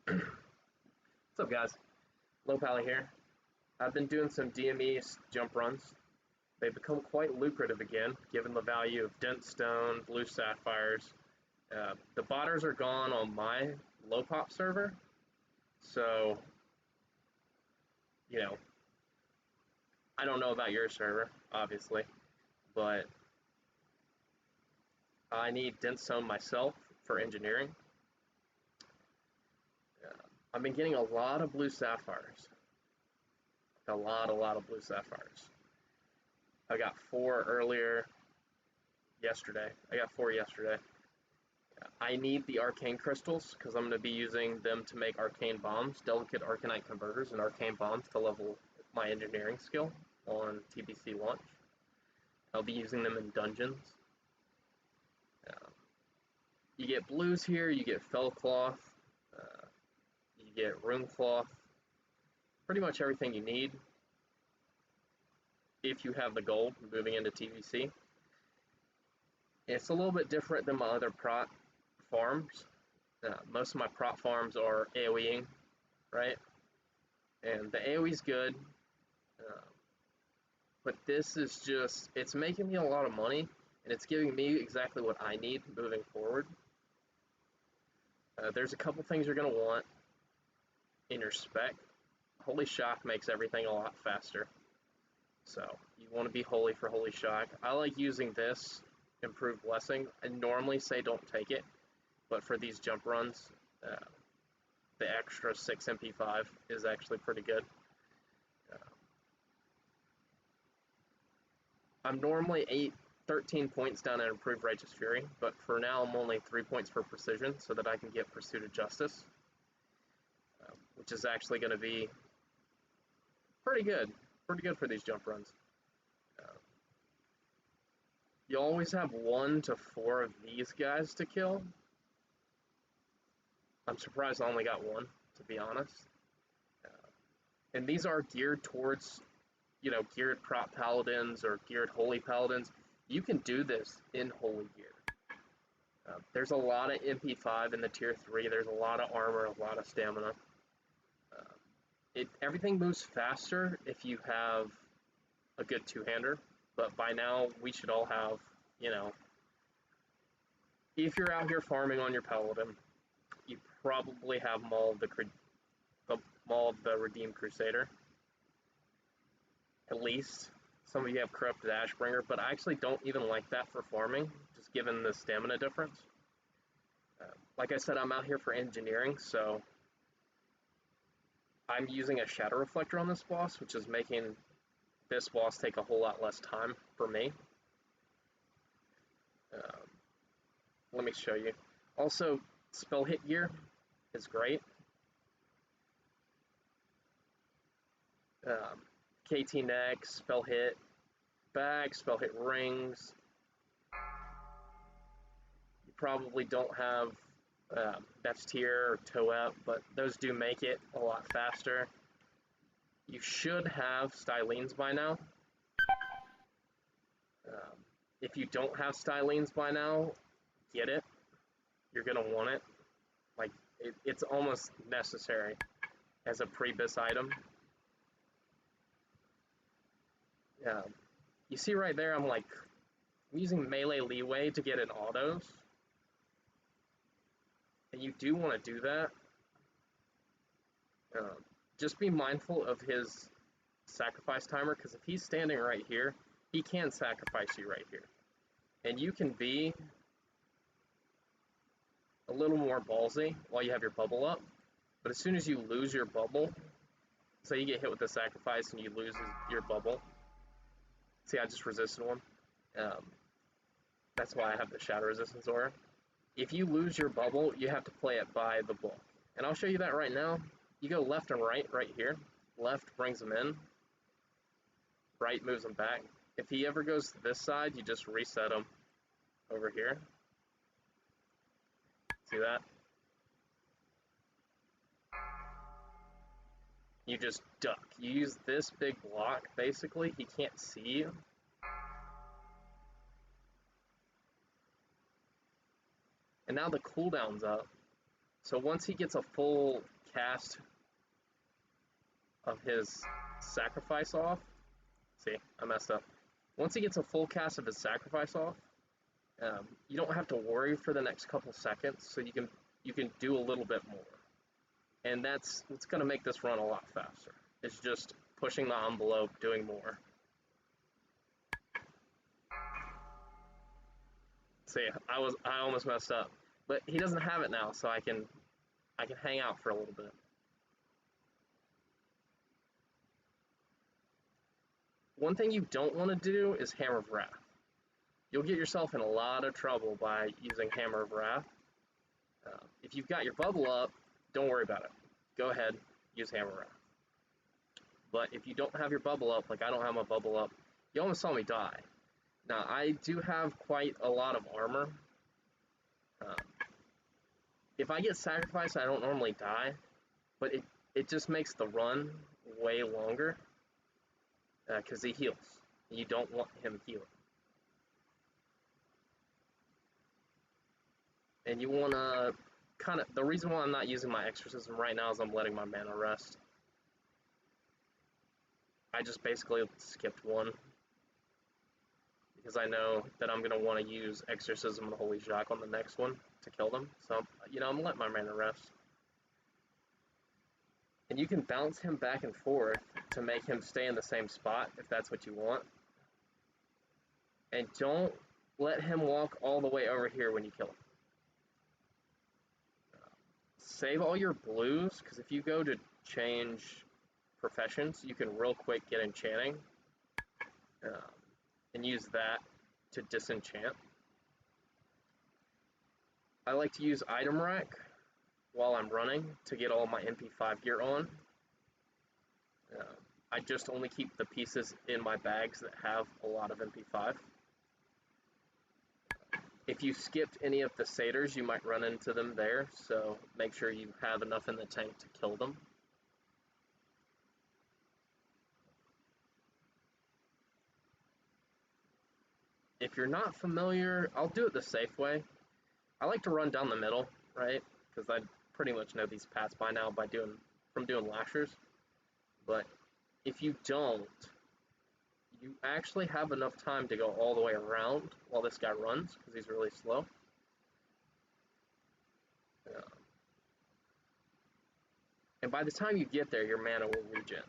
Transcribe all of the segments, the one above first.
What's up, guys? Low Pally here. I've been doing some DME jump runs. They've become quite lucrative again, given the value of dent stone, blue sapphires. The botters are gone on my low pop server, so you know I don't know about your server, obviously, but I need dent stone myself for engineering. I've been getting a lot of blue sapphires. A lot of blue sapphires. I got 4 earlier yesterday. I got 4 yesterday. I need the arcane crystals because I'm going to be using them to make arcane bombs, delicate arcanite converters, and arcane bombs to level my engineering skill on TBC launch. I'll be using them in dungeons. You get blues here, you get fell cloth, you get rune cloth, pretty much everything you need if you have the gold moving into TBC. It's a little bit different than my other prot farms. Most of my prot farms are AoEing, right? And the AoE's good, but this is just, it's making me a lot of money, and it's giving me exactly what I need moving forward. There's a couple things you're going to want in your spec. Holy Shock makes everything a lot faster. So you want to be holy for Holy Shock. I like using this improved blessing. I normally say don't take it, but for these jump runs, the extra 6 MP5 is actually pretty good. I'm normally 13 points down at improved Righteous Fury, but for now I'm only 3 points for precision so that I can get Pursuit of Justice, which is actually going to be pretty good for these jump runs. You always have 1 to 4 of these guys to kill. I'm surprised I only got 1, to be honest. And these are geared towards, geared prot paladins or geared holy paladins. You can do this in holy gear. There's a lot of MP5 in the tier 3. There's a lot of armor, a lot of stamina. Everything moves faster if you have a good two-hander, but by now we should all have, if you're out here farming on your paladin, you probably have Maul of the Redeemed Crusader. At least. Some of you have Corrupted Ashbringer, but I actually don't even like that for farming, just given the stamina difference. Like I said, I'm out here for engineering, so I'm using a Shadow Reflector on this boss, which is making this boss take a whole lot less time for me. Let me show you. Also, spell hit gear is great. KT neck, spell hit bag, spell hit rings. You probably don't have Best Tier or Toep, but those do make it a lot faster. You should have Stylines by now. If you don't have Stylines by now, get it. You're going to want it. Like, it's almost necessary as a pre-bis item. You see right there, I'm using melee leeway to get in autos. And you do want to do that. Just be mindful of his sacrifice timer, because if he's standing right here, he can sacrifice you right here. And you can be a little more ballsy while you have your bubble up, but as soon as you lose your bubble, say you get hit with the sacrifice and you lose your bubble, see, I just resisted one. That's why I have the Shadow Resistance aura. If you lose your bubble, you have to play it by the book. And I'll show you that right now. You go left and right here. Left brings him in. Right moves him back. If he ever goes to this side, you just reset him over here. See that? You just duck. You use this big block, basically. He can't see you. And now the cooldown's up. So once he gets a full cast of his sacrifice off, see, I messed up. Once he gets a full cast of his sacrifice off, you don't have to worry for the next couple seconds, so you can do a little bit more. And that's what's going to make this run a lot faster. It's just pushing the envelope, doing more. See, I almost messed up, but he doesn't have it now, so I can hang out for a little bit. One thing you don't want to do is Hammer of Wrath. You'll get yourself in a lot of trouble by using Hammer of Wrath. If you've got your bubble up, don't worry about it. Go ahead, use Hammer of Wrath. But if you don't have your bubble up, like I don't have my bubble up, you almost saw me die. Now, I do have quite a lot of armor. If I get sacrificed, I don't normally die, but it just makes the run way longer because he heals. You don't want him healing. And you want to kind of, the reason why I'm not using my exorcism right now is I'm letting my mana rest. I just basically skipped one because I know that I'm going to want to use exorcism and Holy Jacques on the next one to kill them. So, you know, I'm letting my mana rest. And you can bounce him back and forth to make him stay in the same spot if that's what you want. And don't let him walk all the way over here when you kill him. Save all your blues, because if you go to change professions, you can real quick get enchanting and use that to disenchant. I like to use item rack while I'm running to get all my MP5 gear on. I just only keep the pieces in my bags that have a lot of MP5. If you skipped any of the satyrs, you might run into them there, so make sure you have enough in the tank to kill them. If you're not familiar, I'll do it the safe way. I like to run down the middle, right? Because I pretty much know these paths by now from doing lashers. But if you don't, you actually have enough time to go all the way around while this guy runs, because he's really slow. And by the time you get there, your mana will regen.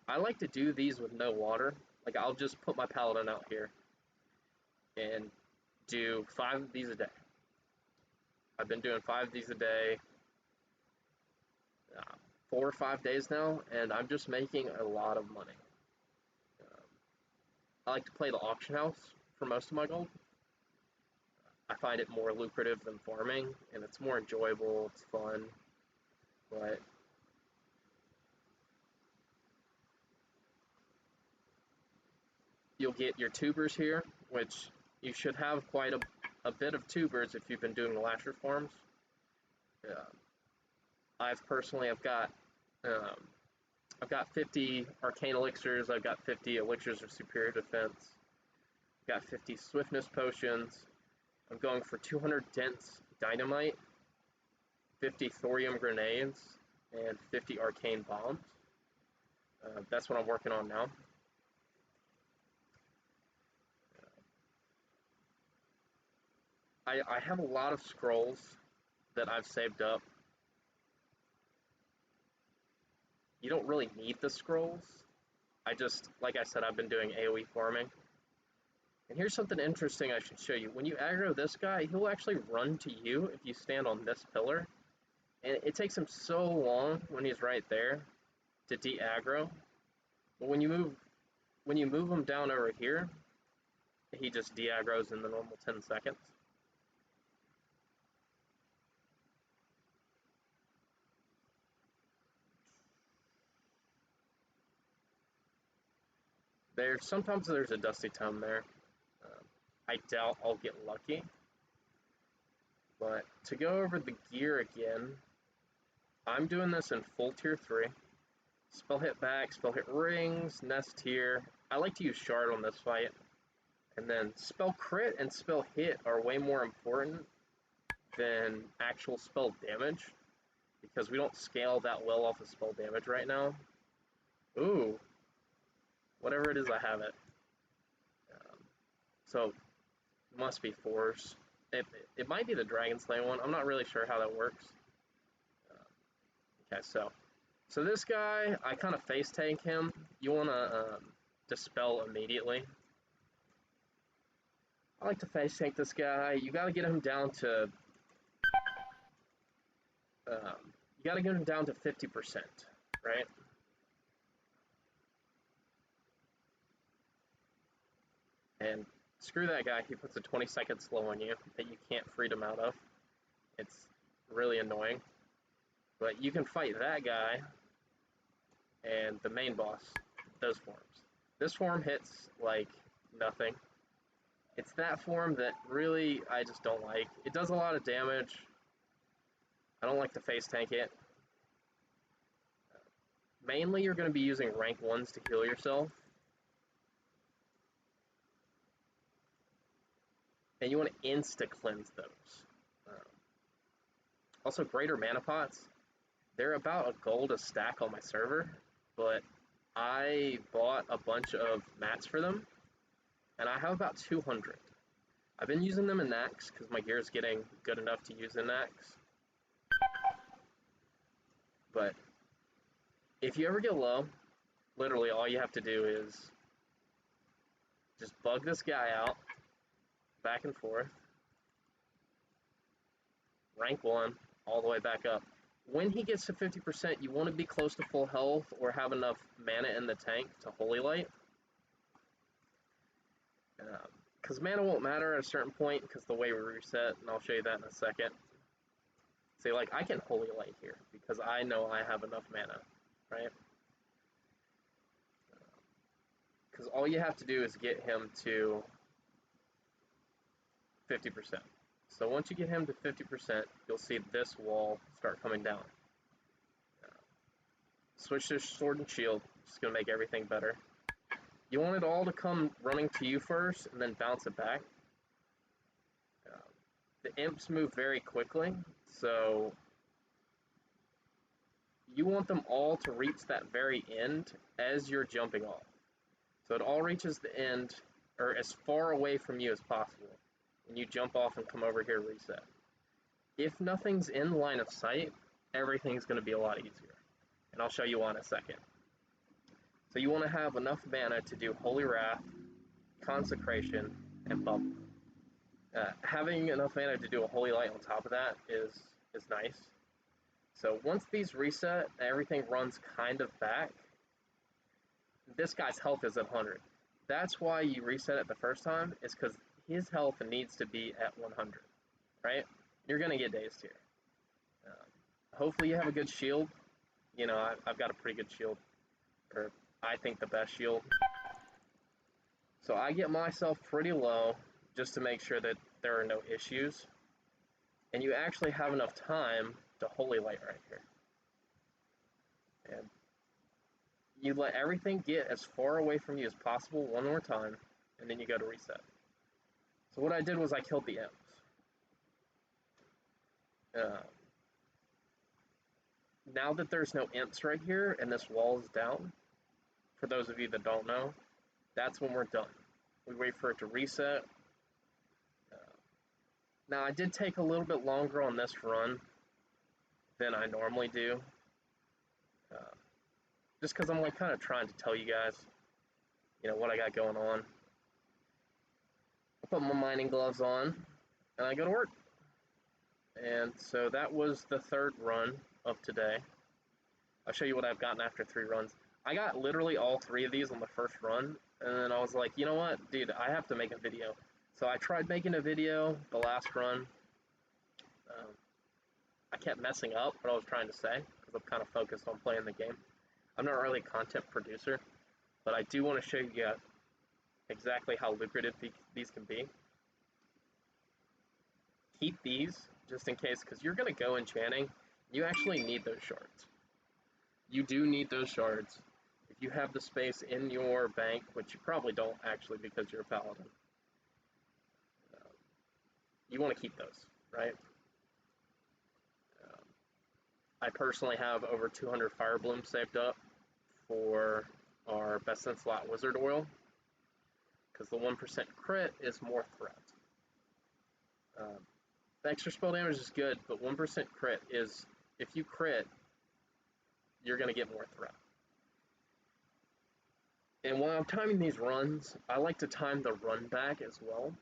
I like to do these with no water. Like, I'll just put my paladin out here and do 5 of these a day. I've been doing 5 of these a day 4 or 5 days now, and I'm just making a lot of money. I like to play the auction house for most of my gold. I find it more lucrative than farming, and it's more enjoyable, it's fun, but you'll get your tubers here, which you should have quite a bit of tubers if you've been doing the lasher farms. I've got 50 arcane elixirs, I've got 50 elixirs of superior defense, I've got 50 swiftness potions, I'm going for 200 dense dynamite, 50 thorium grenades, and 50 arcane bombs. That's what I'm working on now. I have a lot of scrolls that I've saved up. You don't really need the scrolls. Like I said, I've been doing AoE farming. And here's something interesting I should show you. When you aggro this guy, he'll actually run to you if you stand on this pillar. And it takes him so long when he's right there to de-aggro. But when you move him down over here, he just de-aggros in the normal 10 seconds. Sometimes there's a dusty tome there. I doubt I'll get lucky. But to go over the gear again, I'm doing this in full tier 3. Spell hit back, spell hit rings, nest here. I like to use shard on this fight. And then spell crit and spell hit are way more important than actual spell damage, because we don't scale that well off of spell damage right now. Ooh, whatever it is, I have it. So it must be force. It might be the Dragon Slayer one. I'm not really sure how that works. Okay, so this guy, I kind of face tank him. You want to dispel immediately. I like to face tank this guy. You got to get him down to. You got to get him down to 50%, right? And screw that guy. He puts a 20-second slow on you that you can't freedom out of. It's really annoying. But you can fight that guy and the main boss, those forms. This form hits like nothing. It's that form that really I just don't like. It does a lot of damage. I don't like to face tank it. Mainly you're going to be using rank 1s to heal yourself. And you want to insta-cleanse those. Also, greater mana pots. They're about a gold a stack on my server, but I bought a bunch of mats for them, and I have about 200. I've been using them in Nax because my gear is getting good enough to use in Nax. But if you ever get low, literally all you have to do is just bug this guy out, back and forth, rank 1, all the way back up. When he gets to 50%, you want to be close to full health or have enough mana in the tank to Holy Light. Because mana won't matter at a certain point because the way we reset, and I'll show you that in a second. See, like, I can Holy Light here because I know I have enough mana, right? Because all you have to do is get him to 50%. So once you get him to 50%, you'll see this wall start coming down. Switch to Sword and Shield, just going to make everything better. You want it all to come running to you first, and then bounce it back. The imps move very quickly, so you want them all to reach that very end as you're jumping off. So it all reaches the end, or as far away from you as possible. When you jump off and come over here, reset. If nothing's in line of sight, everything's going to be a lot easier. And I'll show you why in a second. So you want to have enough mana to do Holy Wrath, Consecration, and Bubble. Having enough mana to do a Holy Light on top of that is nice. So once these reset, everything runs kind of back. This guy's health is at 100. That's why you reset it the first time, is because his health needs to be at 100, right? You're going to get dazed here. Hopefully you have a good shield. You know, I've got a pretty good shield, or I think the best shield. So I get myself pretty low just to make sure that there are no issues. And you actually have enough time to Holy Light right here. And you let everything get as far away from you as possible one more time, and then you go to reset. So what I did was I killed the imps. Now that there's no imps right here and this wall is down, for those of you that don't know, that's when we're done. We wait for it to reset. Now I did take a little bit longer on this run than I normally do, just because I'm like kind of trying to tell you guys, you know, what I got going on. I put my mining gloves on and I go to work. And so that was the third run of today. I'll show you what I've gotten after 3 runs. I got literally all 3 of these on the first run, and then I was like, you know what, dude, I have to make a video. So I tried making a video the last run. I kept messing up what I was trying to say because I'm kind of focused on playing the game. I'm not really a content producer, but I do want to show you exactly how lucrative these can be. Keep these just in case, because you're going to go enchanting. You actually need those shards. You do need those shards. If you have the space in your bank, which you probably don't actually because you're a paladin, you want to keep those, right? I personally have over 200 fire blooms saved up for our best in slot wizard oil, because the 1% crit is more threat. The extra spell damage is good, but 1% crit is, if you crit, you're going to get more threat. And while I'm timing these runs, I like to time the run back as well.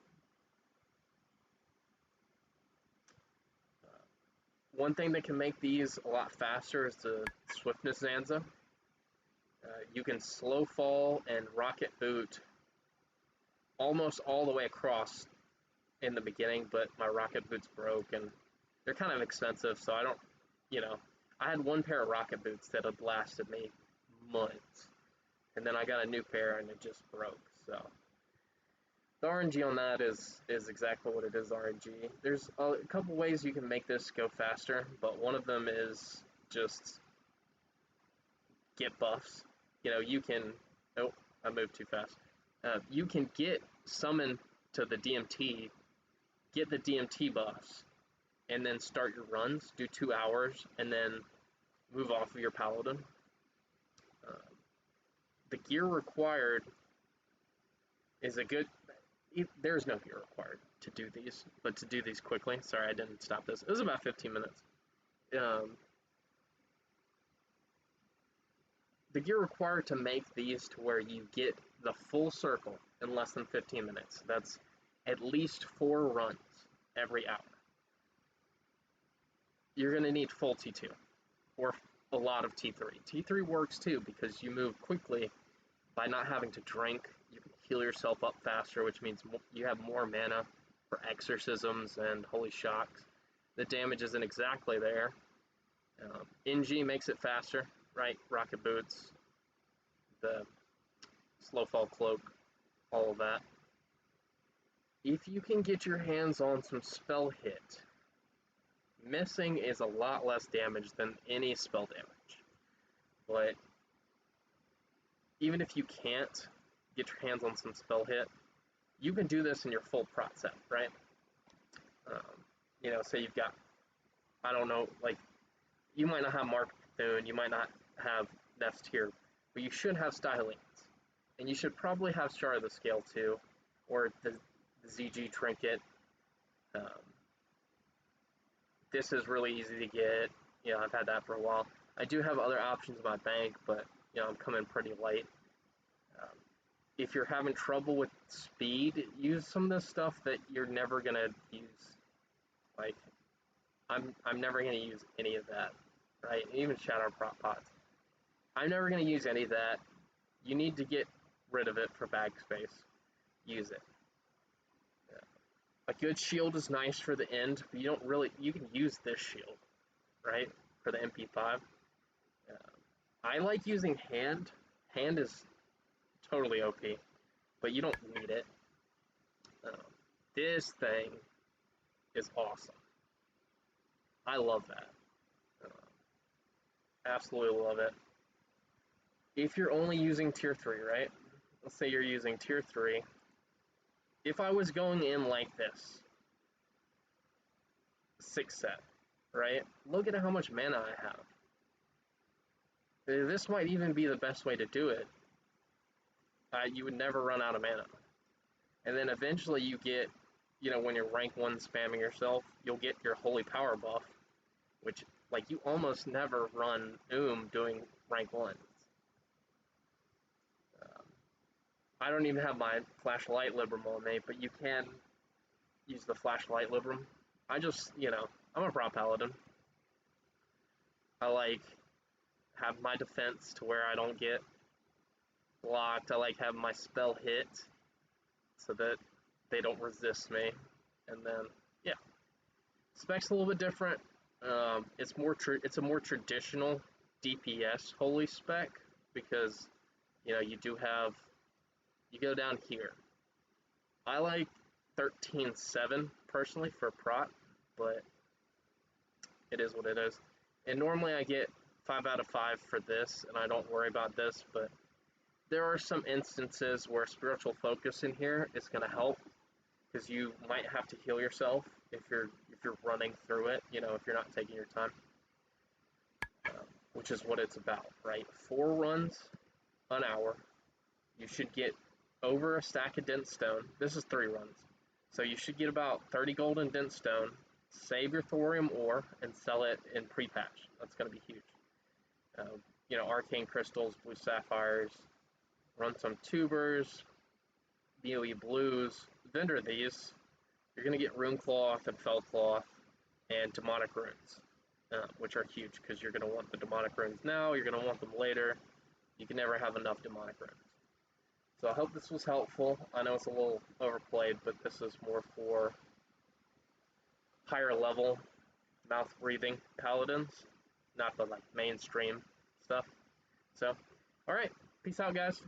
One thing that can make these a lot faster is the Swiftness Zanza. You can slow fall and rocket boot almost all the way across in the beginning, but my rocket boots broke and they're kind of expensive, so I don't, I had one pair of rocket boots that had lasted me months, and then I got a new pair and it just broke. So the RNG on that is exactly what it is, RNG. There's a couple ways you can make this go faster, but one of them is just get buffs. You can, oh, I moved too fast. You can get summoned to the DMT, get the DMT buffs, and then start your runs, do 2 hours, and then move off of your Paladin. The gear required is a good, there's no gear required to do these, but to do these quickly, sorry I didn't stop this, it was about 15 minutes. The gear required to make these to where you get the full circle in less than 15 minutes. That's at least 4 runs every hour. You're going to need full T2 or a lot of T3. T3 works too because you move quickly by not having to drink. You can heal yourself up faster, which means you have more mana for exorcisms and holy shocks. The damage isn't exactly there. NG makes it faster, right? Rocket boots, the slow fall cloak, all of that. If you can get your hands on some spell hit, missing is a lot less damage than any spell damage. But even if you can't get your hands on some spell hit, you can do this in your full prot set, right? Say you've got, I don't know, like, you might not have Mark Bethune, you might not have Neff's Tier, but you should have Stylings. And you should probably have Shard of the Scale too, or the ZG Trinket. This is really easy to get. I've had that for a while. I do have other options in my bank, but I'm coming pretty light. If you're having trouble with speed, use some of this stuff that you're never gonna use. Like, I'm never gonna use any of that, right? Even Shadow Prop Pots. I'm never gonna use any of that. You need to get rid of it for bag space. Use it. A good shield is nice for the end, but you can use this shield, right, for the MP5. I like using hand. Hand is totally OP, but you don't need it. This thing is awesome. I love that. Absolutely love it. If you're only using tier 3, right? Let's say you're using tier 3. If I was going in like this, 6 set, right? Look at how much mana I have. This might even be the best way to do it. You would never run out of mana. And then eventually you get, when you're rank 1 spamming yourself, you'll get your holy power buff, which, like, you almost never run doing rank 1s. I don't even have my flashlight Libram on me, but you can use the flashlight Libram. I just, I'm a prop paladin. I like have my defense to where I don't get blocked. I like having my spell hit so that they don't resist me. And then, yeah, spec's a little bit different. It's a more traditional DPS holy spec because you go down here. I like 13-7 personally for prot, but it is what it is. And normally I get 5 out of 5 for this, and I don't worry about this, but there are some instances where spiritual focus in here is going to help, because you might have to heal yourself if you're running through it, if you're not taking your time. which is what it's about, right? 4 runs an hour. You should get over a stack of dent stone. This is 3 runs. So you should get about 30 golden dent stone, save your thorium ore, and sell it in pre-patch. That's going to be huge. Arcane crystals, blue sapphires, run some tubers, DOE blues, vendor these. You're going to get rune cloth and fell cloth and demonic runes, which are huge because you're going to want the demonic runes now, you're going to want them later. You can never have enough demonic runes. So I hope this was helpful. I know it's a little overplayed, but this is more for higher level mouth breathing paladins, not the like mainstream stuff. So, all right, peace out, guys.